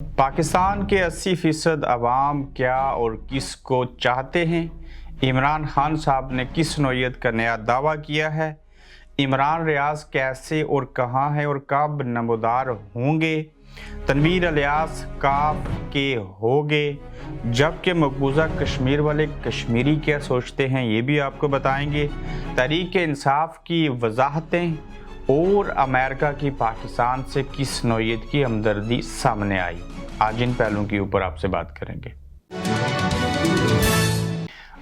पाकिस्तान के 80% अवाम क्या और किस को चाहते हैं? इमरान खान साहब ने किस नौइयत का नया दावा किया है? इमरान रियाज कैसे और कहाँ है और कब नमोदार होंगे? तनवीर इलियास काफ के होंगे, जबकि मकबूजा कश्मीर वाले कश्मीरी क्या सोचते हैं ये भी आपको बताएंगे। तहरीक इंसाफ की वजाहतें और अमेरिका की पाकिस्तान से किस नौइयत की हमदर्दी सामने आई, आज इन पहलुओं के ऊपर आपसे बात करेंगे।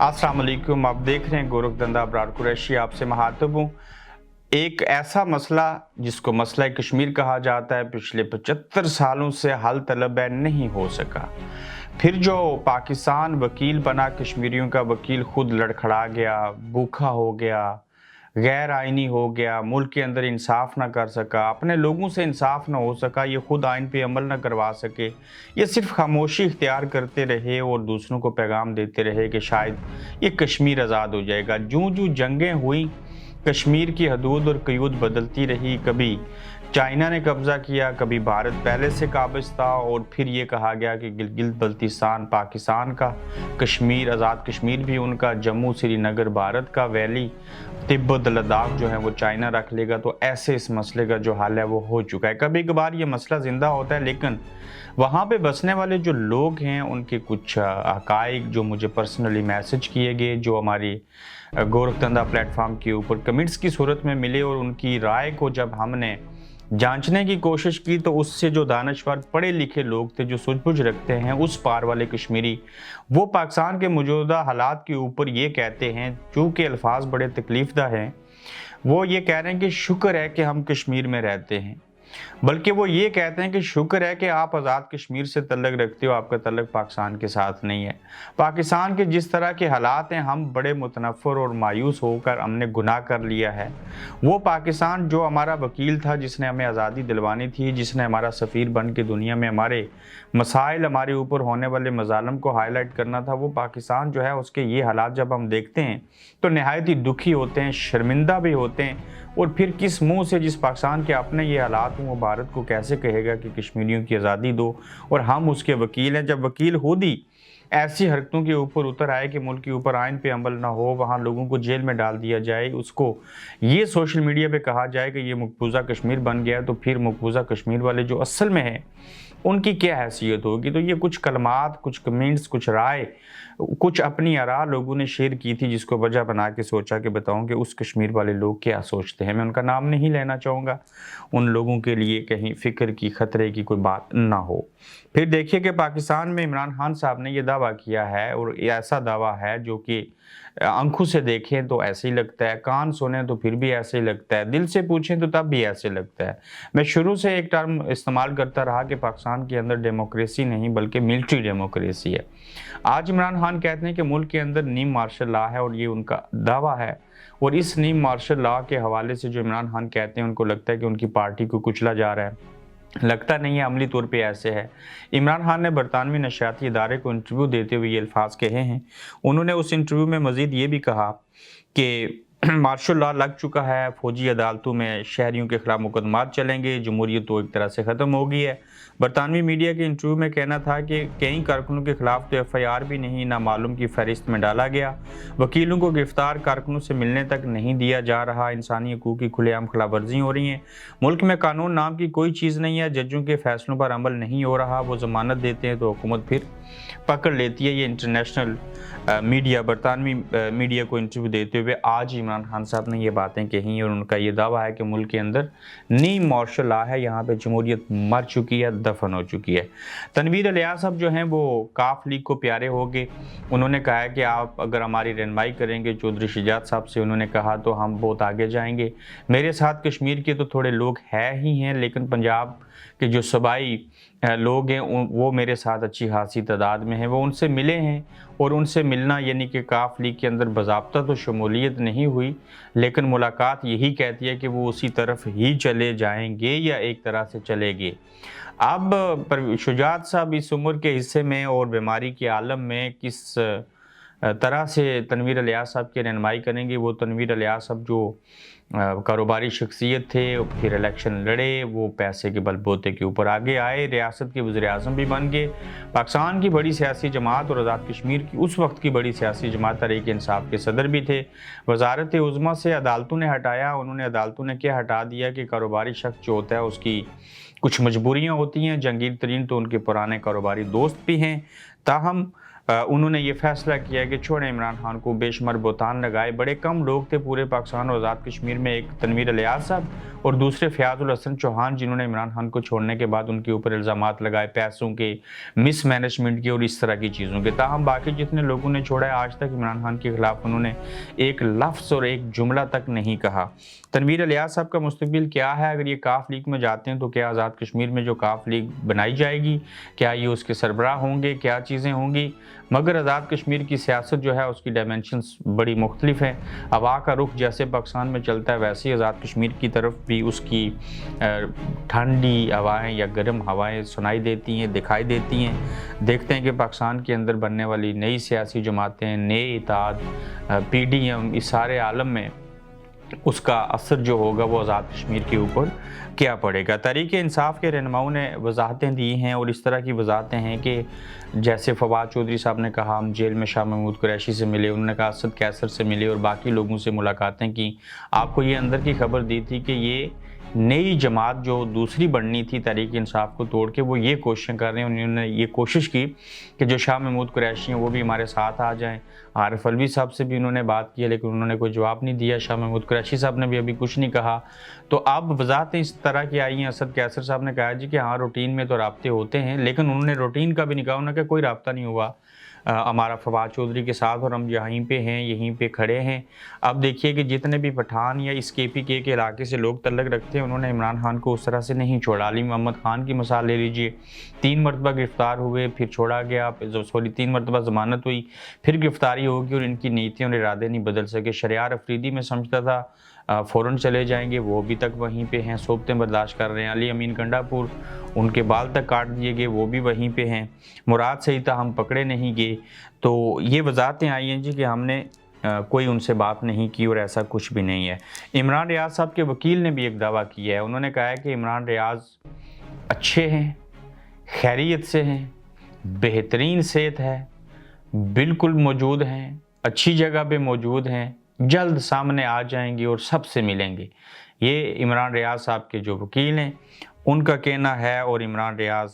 अस्सलाम वालेकुम, आप देख रहे हैं गोरखधंधा अबरार कुरैशी, आपसे मुखातिब हूँ। एक ऐसा मसला जिसको मसला कश्मीर कहा जाता है, पिछले 75 सालों से हल तलब है, नहीं हो सका। फिर जो पाकिस्तान वकील बना, कश्मीरियों का वकील खुद लड़खड़ा गया, भूखा हो गया, गैर आइनी हो गया, मुल्क के अंदर इंसाफ ना कर सका, अपने लोगों से इंसाफ ना हो सका, ये खुद आइन पे अमल ना करवा सके, ये सिर्फ खामोशी इख्तियार करते रहे और दूसरों को पैगाम देते रहे कि शायद ये कश्मीर आज़ाद हो जाएगा। जूँ जूँ जंगें हुई, कश्मीर की हदूद और क़यूद बदलती रही, कभी चाइना ने कब्ज़ा किया, कभी भारत पहले से काबिज था, और फिर ये कहा गया कि गिलगित बल्तिस्तान पाकिस्तान का, कश्मीर आज़ाद कश्मीर भी उनका, जम्मू श्रीनगर भारत का, वैली तिब्बत लद्दाख जो है वो चाइना रख लेगा। तो ऐसे इस मसले का जो हल है वो हो चुका है। कभी कभार ये मसला ज़िंदा होता है, लेकिन वहाँ पे बसने वाले जो लोग हैं उनके कुछ हक़ाइक़ जो मुझे पर्सनली मैसेज किए गए, जो हमारी गोरखधंधा प्लेटफॉर्म के ऊपर कमेंट्स की सूरत में मिले, और उनकी राय को जब हमने जांचने की कोशिश की तो उससे जो दानश्वर पढ़े लिखे लोग थे, जो सूझबूझ रखते हैं, उस पार वाले कश्मीरी, वो पाकिस्तान के मौजूदा हालात के ऊपर ये कहते हैं, चूँकि अल्फाज बड़े तकलीफ़दा हैं, वो ये कह रहे हैं कि शुक्र है कि हम कश्मीर में रहते हैं, बल्कि वो ये कहते हैं कि शुक्र है कि आप आज़ाद कश्मीर से तल्लक रखते हो, आपका तल्लक पाकिस्तान के साथ नहीं है। पाकिस्तान के जिस तरह के हालात हैं, हम बड़े मुतनफ़्फ़र और मायूस होकर हमने गुनाह कर लिया है। वो पाकिस्तान जो हमारा वकील था, जिसने हमें आज़ादी दिलवानी थी, जिसने हमारा सफ़ीर बन के दुनिया में हमारे मसाइल, हमारे ऊपर होने वाले मज़ालम को हाईलाइट करना था, वो पाकिस्तान जो है उसके ये हालात जब हम देखते हैं तो नहायत ही दुखी होते हैं, शर्मिंदा भी होते हैं। और फिर किस मुंह से, जिस पाकिस्तान के अपने ये हालात हों, वो भारत को कैसे कहेगा कि कश्मीरियों की आज़ादी दो, और हम उसके वकील हैं। जब वकील खुद ही ऐसी हरकतों के ऊपर उतर आए कि मुल्क के ऊपर आइन पे अमल ना हो, वहाँ लोगों को जेल में डाल दिया जाए, उसको ये सोशल मीडिया पे कहा जाए कि ये मकबूजा कश्मीर बन गया, तो फिर मकबूजा कश्मीर वाले जो असल में हैं उनकी क्या हैसियत होगी। तो ये कुछ कलमात, कुछ कमेंट्स, कुछ राय, कुछ अपनी आरा लोगों ने शेयर की थी, जिसको वजह बना के सोचा कि बताऊं कि उस कश्मीर वाले लोग क्या सोचते हैं। मैं उनका नाम नहीं लेना चाहूँगा, उन लोगों के लिए कहीं फ़िक्र की, ख़तरे की कोई बात ना हो। फिर देखिए कि पाकिस्तान में इमरान खान साहब ने ये दावा किया है, और ये ऐसा दावा है जो कि आंखों से देखें तो ऐसे ही लगता है, कान सुने तो फिर भी ऐसे ही लगता है, दिल से पूछें तो तब भी ऐसे लगता है। मैं शुरू से एक टर्म इस्तेमाल करता रहा कि पाकिस्तान के अंदर डेमोक्रेसी नहीं बल्कि मिलिट्री डेमोक्रेसी है। आज इमरान खान कहते हैं कि मुल्क के अंदर नीम मार्शल लॉ है, और ये उनका दावा है। और इस नीम मार्शल लॉ के हवाले से जो इमरान खान कहते हैं, उनको लगता है कि उनकी पार्टी को कुचला जा रहा है। लगता नहीं है, अमली तौर पे ऐसे है। इमरान खान ने बरतानवी नशियाती इदारे को इंटरव्यू देते हुए ये अल्फाज कहे हैं। उन्होंने उस इंटरव्यू में मज़ीद ये भी कहा कि मार्शल लॉ लग चुका है, फौजी अदालतों में शहरियों के खिलाफ मुकदमात चलेंगे, जमहूरियत तो एक तरह से ख़त्म हो गई है। बरतानवी मीडिया के इंटरव्यू में कहना था कि कई कारकुनों के खिलाफ तो FIR भी नहीं, नामालूम की फहरिस्त में डाला गया, वकीलों को गिरफ्तार कारकुनों से मिलने तक नहीं दिया जा रहा, इंसानी हकूक़ की खुलेआम खिलाफ वर्जी हो रही हैं, मुल्क में कानून नाम की कोई चीज़ नहीं है, जजों के फैसलों पर अमल नहीं हो रहा, वो ज़मानत देते हैं तो हुकूमत फिर पकड़ लेती है। ये इंटरनेशनल मीडिया, बरतानवी मीडिया को इंटरव्यू देते हुए आज इमरान खान साहब ने ये बातें कही, और उनका ये दावा है कि मुल्क के अंदर नीम मार्शल लॉ है, यहाँ पे जमहूरियत मर चुकी है, दफन हो चुकी है। तनवीर इलियास साहब जो हैं वो काफ लीग को प्यारे हो गए। उन्होंने कहा है कि आप अगर हमारी रहनुमाई करेंगे चौधरी शुजात साहब से, उन्होंने कहा, तो हम बहुत आगे जाएंगे। मेरे साथ कश्मीर के तो थोड़े लोग हैं ही हैं, लेकिन पंजाब के जो सूबाई लोग हैं वो मेरे साथ अच्छी खासी तादाद में हैं, वो उनसे मिले हैं। और उनसे मिलना यानी कि काफ लीग के अंदर बाज़ाब्ता तो शमूलियत नहीं हुई, लेकिन मुलाकात यही कहती है कि वो उसी तरफ ही चले जाएंगे या एक तरह से चले गए। अब शुजात साहब इस उम्र के हिस्से में और बीमारी के आलम में किस तरह से तनवीर इलियास साहब की रहनुमाई करेंगे। वो तनवीर इलियास साहब जो कारोबारी शख्सियत थे, फिर इलेक्शन लड़े, वो पैसे के बलबूते के ऊपर आगे आए, रियासत के वज़ीर-ए-आज़म भी बन गए। पाकिस्तान की बड़ी सियासी जमात और आज़ाद कश्मीर की उस वक्त की बड़ी सियासी जमात तहरीक इंसाफ के सदर भी थे। वजारत उज़्मा से अदालतों ने हटाया। उन्होंने अदालतों ने क्या हटा दिया कि कारोबारी शख्स जो होता है उसकी कुछ मजबूरियाँ होती हैं। जहांगीर तरीन तो उनके पुराने कारोबारी दोस्त भी हैं। ताहम उन्होंने ये फैसला किया कि छोड़ें इमरान खान को, बेशुमार बोतान लगाए। बड़े कम लोग थे पूरे पाकिस्तान और आज़ाद कश्मीर में, एक तनवीर इलियास साहब और दूसरे फयाजुल हसन चौहान, जिन्होंने इमरान खान को छोड़ने के बाद उनके ऊपर इल्ज़ामात लगाए पैसों के, मिस मैनेजमेंट के और इस तरह की चीज़ों के। ताहम बाकी जितने लोगों ने छोड़ा है, आज तक इमरान खान के खिलाफ उन्होंने एक लफ्ज़ और एक जुमला तक नहीं कहा। तनवीर इलियास साहब का मुस्तकबिल क्या है? अगर ये काफ लीग में जाते हैं तो क्या आज़ाद कश्मीर में जो काफ लीग बनाई जाएगी, क्या ये उसके सरबराह होंगे, क्या चीज़ें होंगी? मगर आज़ाद कश्मीर की सियासत जो है उसकी डायमेंशंस बड़ी मुख्तलिफ हैं। हवा का रुख जैसे पाकिस्तान में चलता है वैसे ही आज़ाद कश्मीर की तरफ भी उसकी ठंडी हवाएं या गर्म हवाएं सुनाई देती हैं, दिखाई देती हैं। देखते हैं कि पाकिस्तान के अंदर बनने वाली नई सियासी जमातें, नए इत्तेहाद, PDM, इस सारे आलम में उसका असर जो होगा वो आज़ाद कश्मीर के ऊपर क्या पड़ेगा। तहरीक इंसाफ के रहनुमाओं ने वजाहतें दी हैं और इस तरह की वजाहतें हैं कि जैसे फवाद चौधरी साहब ने कहा हम जेल में शाह महमूद कुरैशी से मिले, उन्होंने कहा असद कैसर से मिले और बाकी लोगों से मुलाकातें की। आपको ये अंदर की खबर दी थी कि ये नई जमात जो दूसरी बननी थी तहरीक इंसाफ को तोड़ के, वो ये कोशिशें कर रहे हैं। उन्होंने ये कोशिश की कि जो शाह महमूद कुरैशी हैं वो भी हमारे साथ आ जाएं। आरिफ अलवी साहब से भी उन्होंने बात की है लेकिन उन्होंने कोई जवाब नहीं दिया। शाह महमूद कुरैशी साहब ने भी अभी कुछ नहीं कहा। तो अब वजाहतें इस तरह की आई हैं। असद कैसर साहब ने कहा जी कि हाँ रूटीन में तो राब्ते होते हैं, लेकिन उन्होंने रूटीन का भी नहीं कहा। उन्होंने कहा कोई राब्ता नहीं हुआ हमारा फवाद चौधरी के साथ और हम यहीं पे हैं, यहीं पे खड़े हैं। अब देखिए कि जितने भी पठान या इस KPK के इलाके से लोग तल्लक रखते हैं, उन्होंने इमरान खान को उस तरह से नहीं छोड़ा। अली मोहम्मद खान की मिसाल ले लीजिए, 3 मरतबा गिरफ्तार हुए, फिर छोड़ा गया, 3 मरतबा ज़मानत हुई, फिर गिरफ्तारी होगी और इनकी नीतियाँ और इरादे नहीं बदल सके। शरियार अफरीदी में समझता था फ़ौरन चले जाएंगे, वो अभी तक वहीं पे हैं, सोबतें बर्दाश्त कर रहे हैं। अली अमीन गंडापुर, उनके बाल तक काट दिए गए, वो भी वहीं पे हैं। मुराद सईद हम पकड़े नहीं गए। तो ये वजाहतें आई हैं जी कि हमने कोई उनसे बात नहीं की और ऐसा कुछ भी नहीं है। इमरान रियाज साहब के वकील ने भी एक दावा किया है। उन्होंने कहा है कि इमरान रियाज अच्छे हैं, खैरियत से हैं, बेहतरीन सेहत है, बिल्कुल मौजूद हैं, अच्छी जगह पे मौजूद हैं, जल्द सामने आ जाएंगे और सबसे मिलेंगे। ये इमरान रियाज साहब के जो वकील हैं उनका कहना है। और इमरान रियाज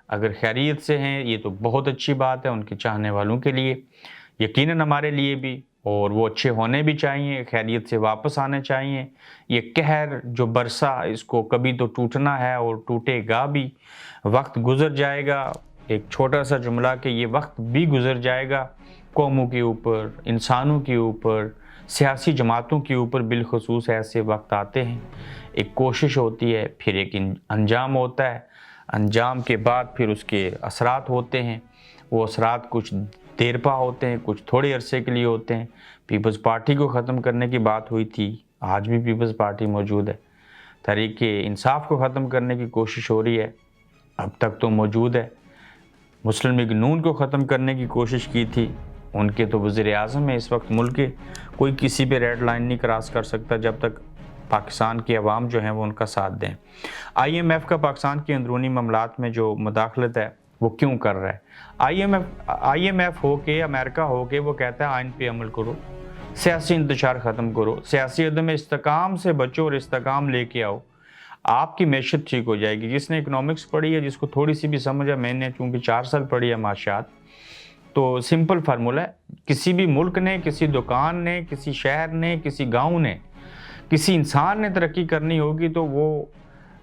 अगर खैरियत से हैं ये तो बहुत अच्छी बात है उनके चाहने वालों के लिए, यकीनन हमारे लिए भी, और वो अच्छे होने भी चाहिए, खैरियत से वापस आने चाहिए। ये कहर जो बरसा इसको कभी तो टूटना है और टूटेगा भी, वक्त गुजर जाएगा। एक छोटा सा जुमला कि ये वक्त भी गुजर जाएगा। कौमों के ऊपर, इंसानों के ऊपर, सियासी जमातों के ऊपर बिलखसूस ऐसे वक्त आते हैं। एक कोशिश होती है, फिर एक अंजाम होता है, अंजाम के बाद फिर उसके असरात होते हैं। वो असरात कुछ देरपा होते हैं, कुछ थोड़े अरसे के लिए होते हैं। पीपल्स पार्टी को ख़त्म करने की बात हुई थी, आज भी पीपल्स पार्टी मौजूद है। तहरीक इंसाफ को ख़त्म करने की कोशिश हो रही है, अब तक तो मौजूद है। मुस्लिम लीग नून को ख़त्म करने की कोशिश की थी, उनके तो वज़ीर-ए-आज़म है इस वक्त मुल्क के, कोई किसी पे रेड लाइन नहीं क्रॉस कर सकता जब तक पाकिस्तान की अवाम जो है वो उनका साथ दें। IMF का पाकिस्तान के अंदरूनी मामलात में जो मुदाखलत है वो क्यों कर रहा है? IMF हो के, अमेरिका हो के वो कहता है आइन पे अमल करो, सियासी इंतशार ख़त्म करो, सियासी अदम इस्तेकाम से बचो और इस्तेकाम लेके आओ, आपकी मैशत ठीक हो जाएगी। जिसने इकनॉमिक्स पढ़ी है, जिसको थोड़ी सी भी समझ है, मैंने चूँकि 4 साल पढ़ी है माशियात, तो सिंपल फार्मूला है। किसी भी मुल्क ने, किसी दुकान ने, किसी शहर ने, किसी गांव ने, किसी इंसान ने तरक्की करनी होगी तो वो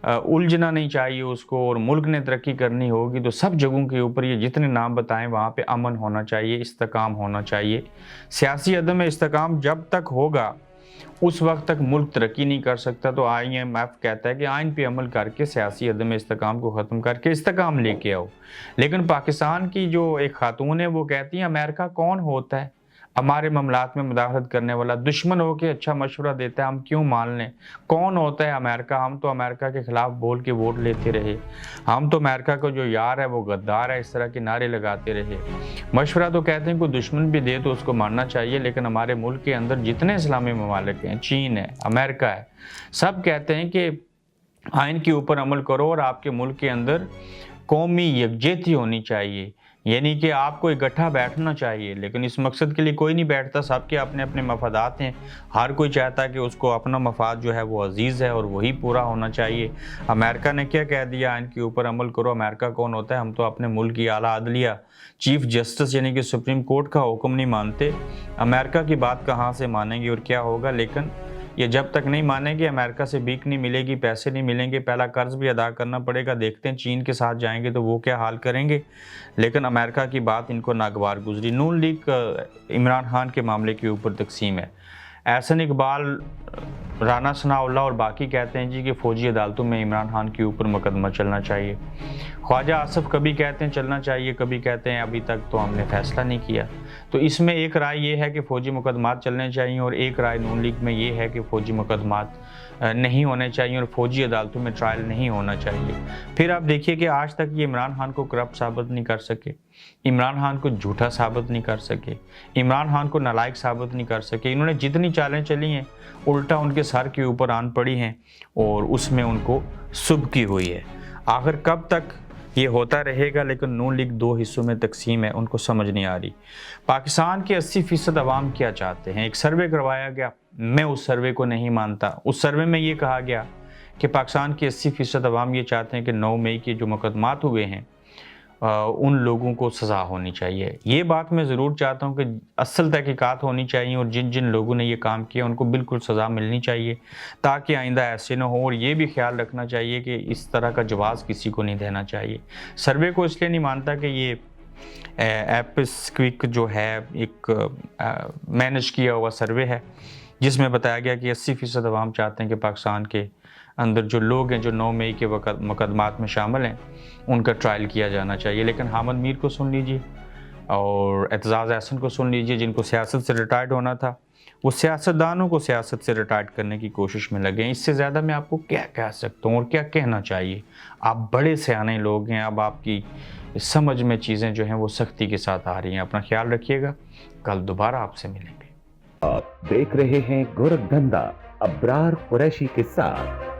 उलझना नहीं चाहिए उसको, और मुल्क ने तरक्की करनी होगी तो सब जगहों के ऊपर ये जितने नाम बताएं वहाँ पे अमन होना चाहिए, इस्तेकाम होना चाहिए। सियासी अदम इस्तेकाम जब तक होगा उस वक्त तक मुल्क तरक्की नहीं कर सकता। तो IMF कहता है कि आइन पे अमल करके सियासी अदम इस्तेकाम को ख़त्म करके इस्तेकाम लेके आओ। लेकिन पाकिस्तान की जो एक खातून है वो कहती है अमेरिका कौन होता है, हमारे मामलात में मुदाखलत करने वाला दुश्मन हो के अच्छा मशवरा देता है, हम क्यों मान लें? कौन होता है अमेरिका? हम तो अमेरिका के खिलाफ बोल के वोट लेते रहे, हम तो अमेरिका का जो यार है वो गद्दार है, इस तरह के नारे लगाते रहे। मशवरा तो कहते हैं कोई दुश्मन भी दे तो उसको मानना चाहिए, लेकिन हमारे मुल्क के अंदर जितने इस्लामी ममालिक हैं, चीन है, अमेरिका है, सब कहते हैं कि आइन के ऊपर अमल करो और आपके मुल्क के अंदर कौमी यकजहती होनी चाहिए, यानी कि आपको इकट्ठा बैठना चाहिए। लेकिन इस मकसद के लिए कोई नहीं बैठता, सबके अपने अपने मफादात हैं, हर कोई चाहता है कि उसको अपना मफाद जो है वो अजीज़ है और वही पूरा होना चाहिए। अमेरिका ने क्या कह दिया, आइन के ऊपर अमल करो। अमेरिका कौन होता है? हम तो अपने मुल्क की आला अदलिया, चीफ जस्टिस यानी कि सुप्रीम कोर्ट का हुक्म नहीं मानते। अमेरिका की बात कहाँ से मानेंगे और क्या होगा? लेकिन ये जब तक नहीं मानेंगे, अमेरिका से भीख नहीं मिलेगी, पैसे नहीं मिलेंगे, पहला कर्ज भी अदा करना पड़ेगा। देखते हैं चीन के साथ जाएंगे तो वो क्या हाल करेंगे। लेकिन अमेरिका की बात इनको नागवार गुजरी। नून लीग इमरान खान के मामले के ऊपर तकसीम है। एहसन इकबाल, राना सनाउल्लाह और बाकी कहते हैं जी कि फ़ौजी अदालतों में इमरान खान के ऊपर मुकदमा चलना चाहिए। ख्वाजा आसफ कभी कहते हैं चलना चाहिए, कभी कहते हैं अभी तक तो हमने फ़ैसला नहीं किया। तो इसमें एक राय ये है कि फ़ौजी मुकदमात चलने चाहिए और एक राय नून लीग में ये है कि फ़ौजी मुकदमात नहीं होने चाहिए और फ़ौजी अदालतों में ट्रायल नहीं होना चाहिए। फिर आप देखिए कि आज तक ये इमरान खान को करप्ट साबित नहीं कर सके, इमरान खान को झूठा साबित नहीं कर सके, इमरान खान को नालायक साबित नहीं कर सके। इन्होंने जितनी चालें चली हैं उल्टा उनके सर के ऊपर आन पड़ी हैं और उसमें उनको सुबकी हुई है। आखिर कब तक ये होता रहेगा? लेकिन नून लीग दो हिस्सों में तकसीम है, उनको समझ नहीं आ रही। पाकिस्तान के 80% अवाम क्या चाहते हैं? एक सर्वे करवाया गया, मैं उस सर्वे को नहीं मानता। उस सर्वे में ये कहा गया कि पाकिस्तान के 80% अवाम ये चाहते हैं कि 9 मई के जो मुकदमात हुए हैं उन लोगों को सज़ा होनी चाहिए। ये बात मैं ज़रूर चाहता हूँ कि असल तहकीकात होनी चाहिए और जिन जिन लोगों ने ये काम किया उनको बिल्कुल सज़ा मिलनी चाहिए, ताकि आइंदा ऐसे ना हो। और ये भी ख्याल रखना चाहिए कि इस तरह का जवाज़ किसी को नहीं देना चाहिए। सर्वे को इसलिए नहीं मानता कि ये एपिस क्विक जो है एक मैनेज किया हुआ सर्वे है, जिसमें बताया गया कि 80% अवाम चाहते हैं कि पाकिस्तान के अंदर जो लोग हैं जो 9 मई के वक़्त मुकदमात में शामिल हैं उनका ट्रायल किया जाना चाहिए। लेकिन हामिद मीर को सुन लीजिए और एतजाज़ अहसन को सुन लीजिए, जिनको सियासत से रिटायर्ड होना था, वो सियासतदानों को सियासत से रिटायर्ड करने की कोशिश में लगे हैं। इससे ज़्यादा मैं आपको क्या कह सकता हूँ और क्या कहना चाहिए? आप बड़े सियाने लोग हैं, अब आपकी समझ में चीज़ें जो हैं वो सख्ती के साथ आ रही हैं। अपना ख्याल रखिएगा, कल दोबारा आपसे मिलेंगे। आप देख रहे हैं गोरखधंधा अब्रार कुरैशी के साथ।